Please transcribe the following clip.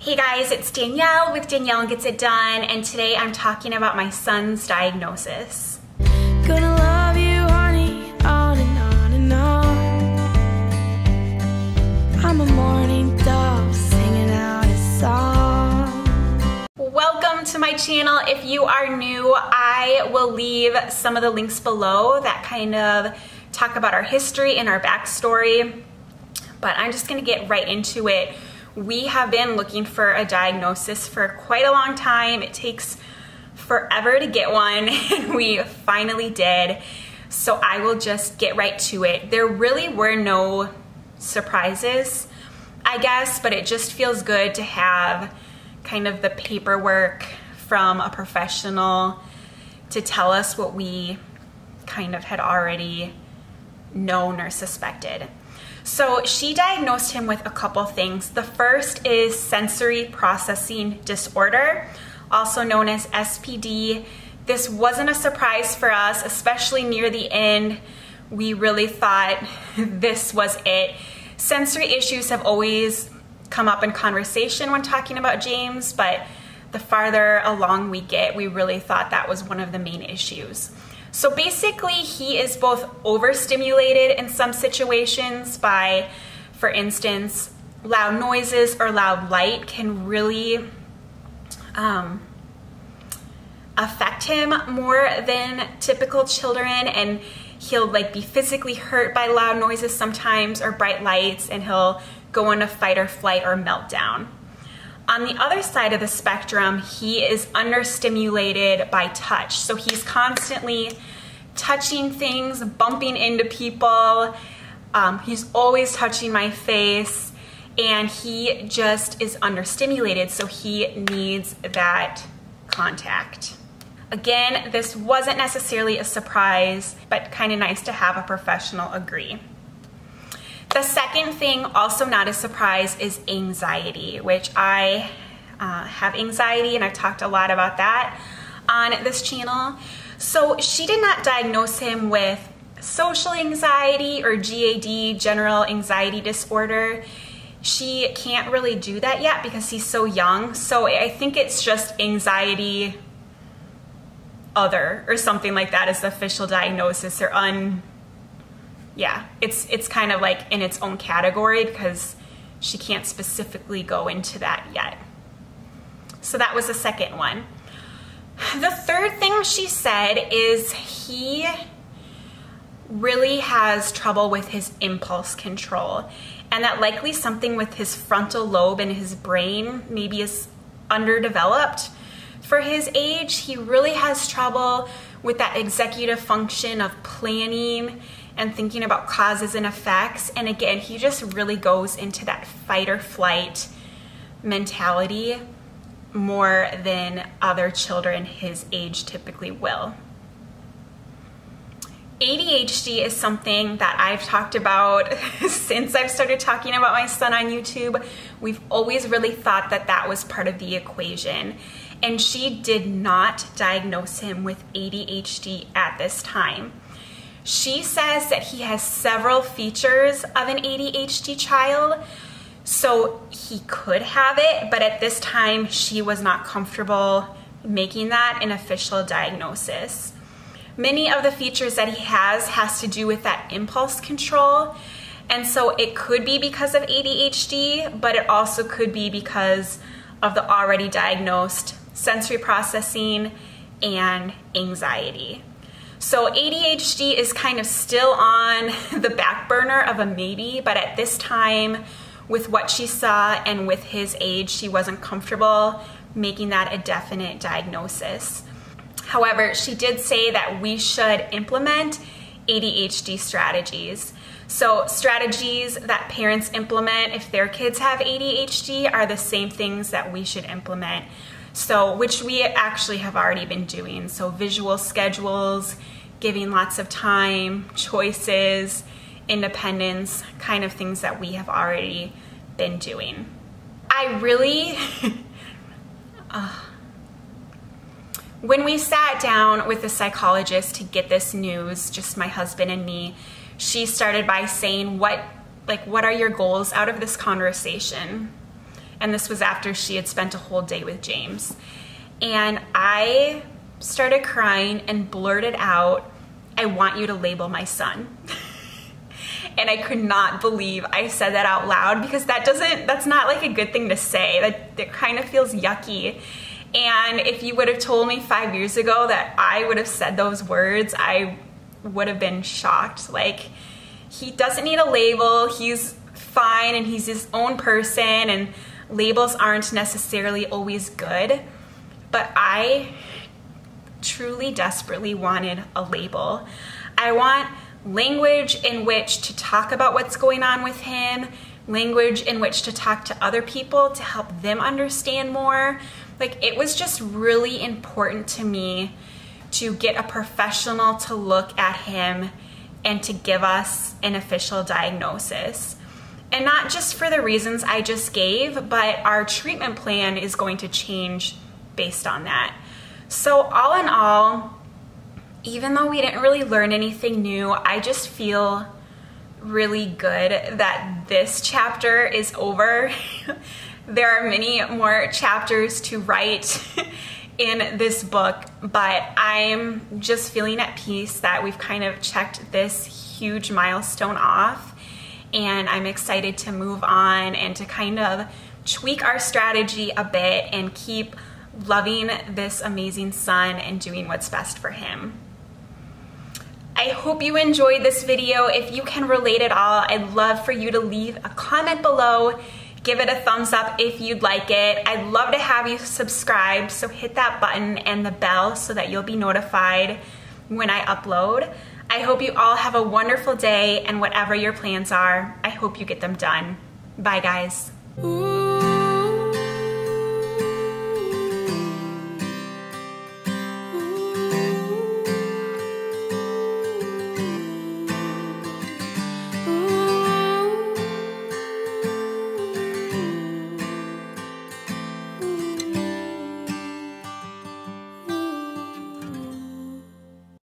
Hey guys, it's Danielle with Danielle Gets It Done, and today I'm talking about my son's diagnosis. Gonna love you, honey, on and on and on. I'm a morning dove singing out a song. Welcome to my channel. If you are new, I will leave some of the links below that kind of talk about our history and our backstory, but I'm just gonna get right into it. We have been looking for a diagnosis for quite a long time. It takes forever to get one, and we finally did. So I will just get right to it. There really were no surprises, I guess, but it just feels good to have kind of the paperwork from a professional to tell us what we kind of had already known or suspected. So she diagnosed him with a couple things. The first is sensory processing disorder, also known as SPD. This wasn't a surprise for us, especially near the end. We really thought this was it. Sensory issues have always come up in conversation when talking about James, but the farther along we get, we really thought that was one of the main issues. So basically, he is both overstimulated in some situations by, for instance, loud noises or loud light can really affect him more than typical children, and he'll be physically hurt by loud noises sometimes or bright lights, and he'll go into fight or flight or meltdown. On the other side of the spectrum, he is understimulated by touch. So he's constantly touching things, bumping into people. He's always touching my face, and he just is understimulated, so he needs that contact. Again, this wasn't necessarily a surprise, but kind of nice to have a professional agree. The second thing, also not a surprise, is anxiety, which I have anxiety, and I've talked a lot about that on this channel. So she did not diagnose him with social anxiety or GAD, general anxiety disorder. She can't really do that yet because he's so young. So I think it's just anxiety other or something like that is the official diagnosis, or yeah, it's kind of like in its own category because she can't specifically go into that yet. So that was the second one. The third thing she said is he really has trouble with his impulse control, and that likely something with his frontal lobe in his brain maybe is underdeveloped for his age. He really has trouble with that executive function of planning and thinking about causes and effects. And again, he just really goes into that fight or flight mentality more than other children his age typically will. ADHD is something that I've talked about since I've started talking about my son on YouTube. We've always really thought that that was part of the equation. And she did not diagnose him with ADHD at this time. She says that he has several features of an ADHD child, so he could have it, but at this time she was not comfortable making that an official diagnosis. Many of the features that he has to do with that impulse control, and so it could be because of ADHD, but it also could be because of the already diagnosed sensory processing and anxiety. So ADHD is kind of still on the back burner of a maybe, but at this time, with what she saw and with his age, she wasn't comfortable making that a definite diagnosis. However, she did say that we should implement ADHD strategies. So strategies that parents implement if their kids have ADHD are the same things that we should implement. So, which we actually have already been doing. So visual schedules, giving lots of time, choices, independence, kind of things that we have already been doing. I really, when we sat down with the psychologist to get this news, just my husband and me, she started by saying, what are your goals out of this conversation? And this was after she had spent a whole day with James. And I started crying and blurted out, "I want you to label my son." And I could not believe I said that out loud, because that's not like a good thing to say. That kind of feels yucky. And if you would have told me 5 years ago that I would have said those words, I would have been shocked. Like, he doesn't need a label. He's fine and he's his own person, and labels aren't necessarily always good. But I truly desperately wanted a label. I want language in which to talk about what's going on with him, language in which to talk to other people to help them understand more. Like, it was just really important to me to get a professional to look at him and to give us an official diagnosis. And not just for the reasons I just gave, but our treatment plan is going to change based on that. So all in all, even though we didn't really learn anything new, I just feel really good that this chapter is over. There are many more chapters to write in this book, but I'm just feeling at peace that we've kind of checked this huge milestone off, and I'm excited to move on and to kind of tweak our strategy a bit and keep loving this amazing son and doing what's best for him. I hope you enjoyed this video. If you can relate at all, I'd love for you to leave a comment below. Give it a thumbs up if you'd like it. I'd love to have you subscribe, so hit that button and the bell so that you'll be notified when I upload. I hope you all have a wonderful day, and whatever your plans are, I hope you get them done. Bye, guys. Ooh.